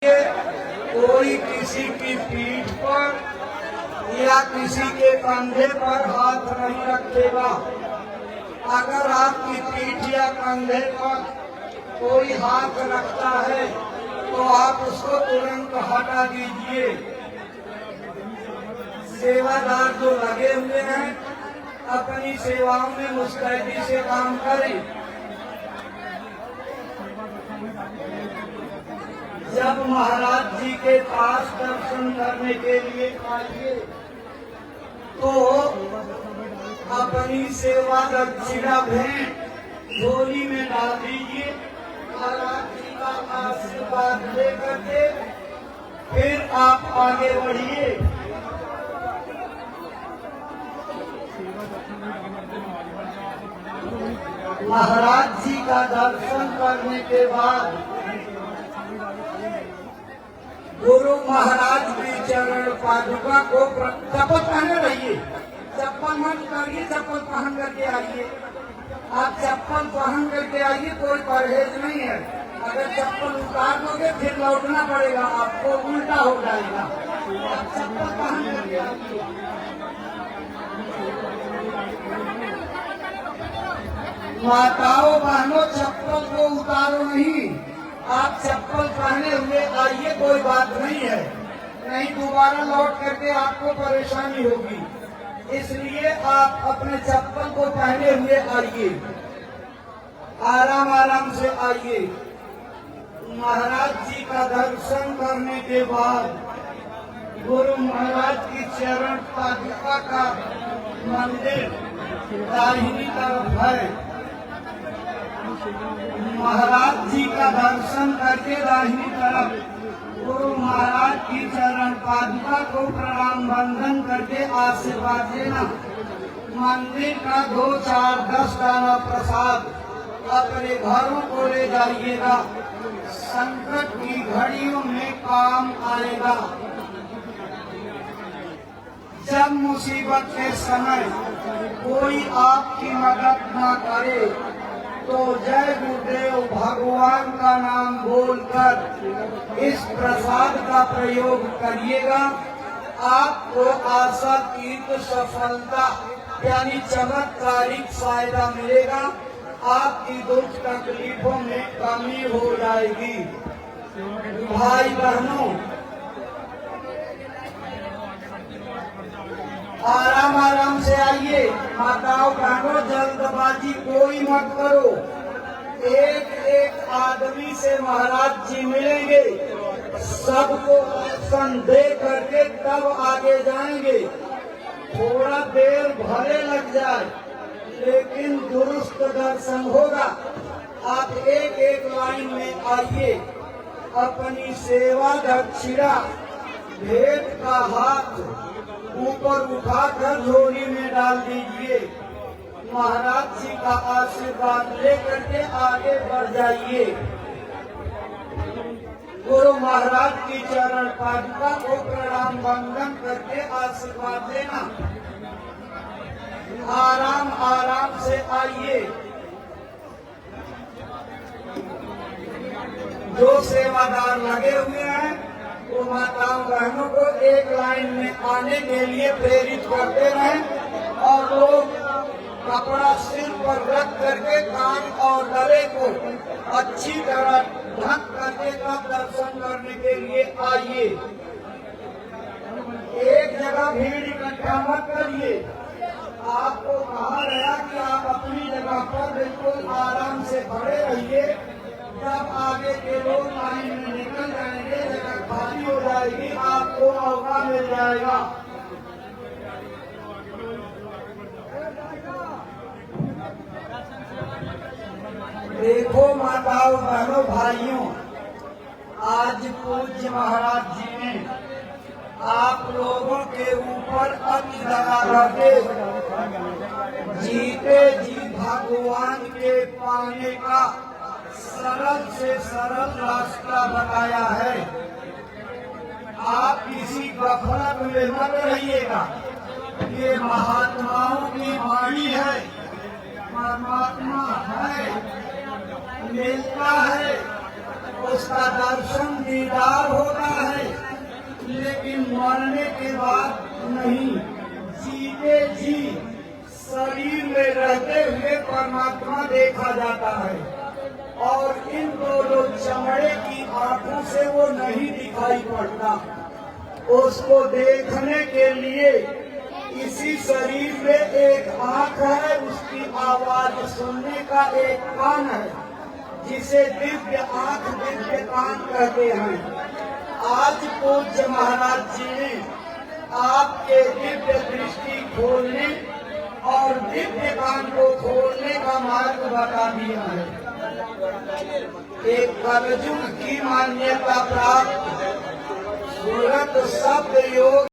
कोई किसी की पीठ पर या किसी के कंधे पर हाथ नहीं रखेगा। अगर आपकी पीठ या कंधे पर कोई हाथ रखता है तो आप उसको तुरंत हटा दीजिए। सेवादार जो लगे हुए हैं अपनी सेवाओं में मुस्तैदी से काम करें। जब महाराज जी के पास दर्शन करने के लिए आइए तो अपनी सेवा दक्षिणा भेंट झोली में डाल दीजिए। महाराज जी का आशीर्वाद लेकर के फिर आप आगे बढ़िए। महाराज जी का दर्शन करने के बाद गुरु महाराज की चरण पादुका को चप्पल पहने रहिए। चप्पल मत करिए, चप्पल पहन करके आइए। आप चप्पल पहन करके आइए, कोई परहेज नहीं है। अगर चप्पल उतार दोगे फिर लौटना पड़ेगा, आपको उल्टा हो जाएगा। आप चप्पल पहन करके आइए। माताओं बहनों, चप्पल को उतारो नहीं, आप चप्पल पहने हुए आइए, कोई बात नहीं है। नहीं दोबारा लौट करके आपको परेशानी होगी, इसलिए आप अपने चप्पल को पहने हुए आइए। आराम आराम से आइए। महाराज जी का दर्शन करने के बाद गुरु महाराज की चरण पादुका का मंदिर दाहिनी तरफ है। महाराज जी का दर्शन करके दाहिनी तरफ गुरु महाराज की चरण पादुका को प्रणाम बंधन करके आशीर्वाद लेना। मंदिर का 2, 4, 10 दाना प्रसाद अपने घरों को ले जाइएगा। संकट की घड़ियों में काम आएगा। जब मुसीबत के समय कोई आपकी मदद न करे तो जय गुरुदेव भगवान का नाम बोलकर इस प्रसाद का प्रयोग करिएगा। आपको आशातीत सफलता यानी चमत्कारिक फायदा मिलेगा। आपकी दुख तकलीफों में कमी हो जाएगी। भाई बहनों, आराम आराम से आइए। माताओं बहनों, जल्दबाजी कोई मत करो। एक एक आदमी से महाराज जी मिलेंगे, सबको दर्शन दे करके तब आगे जाएंगे। थोड़ा देर भले लग जाए लेकिन दुरुस्त दर्शन होगा। आप एक एक लाइन में आइए। अपनी सेवा दक्षिणा भेंट का हाथ ऊपर उठाकर झोली में डाल दीजिए। महाराज जी का आशीर्वाद लेकर के आगे बढ़ जाइए। गुरु महाराज की चरण पादुका को प्रणाम बंधन करके आशीर्वाद लेना। आराम आराम से आइए। जो सेवादार लगे हुए हैं वो माताओं बहनों को एक लाइन में आने के लिए प्रेरित करते रहें और लोग कपड़ा सिर पर रख करके कान और गले को अच्छी तरह ढक करके तब दर्शन करने के लिए आइए। एक जगह भीड़ इकट्ठा मत करिए। आपको कहा गया कि आप अपनी जगह पर बिल्कुल आराम से खड़े रहिए। जब आगे के लोग लाइन में निकल जाएंगे, जगह खाली हो जाएगी, आपको मौका मिल जाएगा। देखो माताओं बहनों भाइयों, आज पूज्य महाराज जी ने आप लोगों के ऊपर अति दया करके जीते जी भगवान के पाने का सरल से सरल रास्ता बताया है। आप किसी गफलत में मत रहिएगा। ये महात्माओं की वाणी है। परमात्मा है, मिलता है उसका दर्शन दीदार होता है, लेकिन मरने के बाद नहीं, जीते जी शरीर में रहते हुए परमात्मा देखा जाता है। और इन दोनों चमड़े की आंखों से वो नहीं दिखाई पड़ता। उसको देखने के लिए इसी शरीर में एक आंख है, उसकी आवाज सुनने का एक कान है, जिसे दिव्य आंख दिव्य कान कहते हैं। आज पूज्य महाराज जी ने आपके दिव्य दृष्टि खोलने और दिव्य कान को खोलने का मार्ग बता दिया है। एक कलयुग की मान्यता प्राप्त सूरत शब्द योग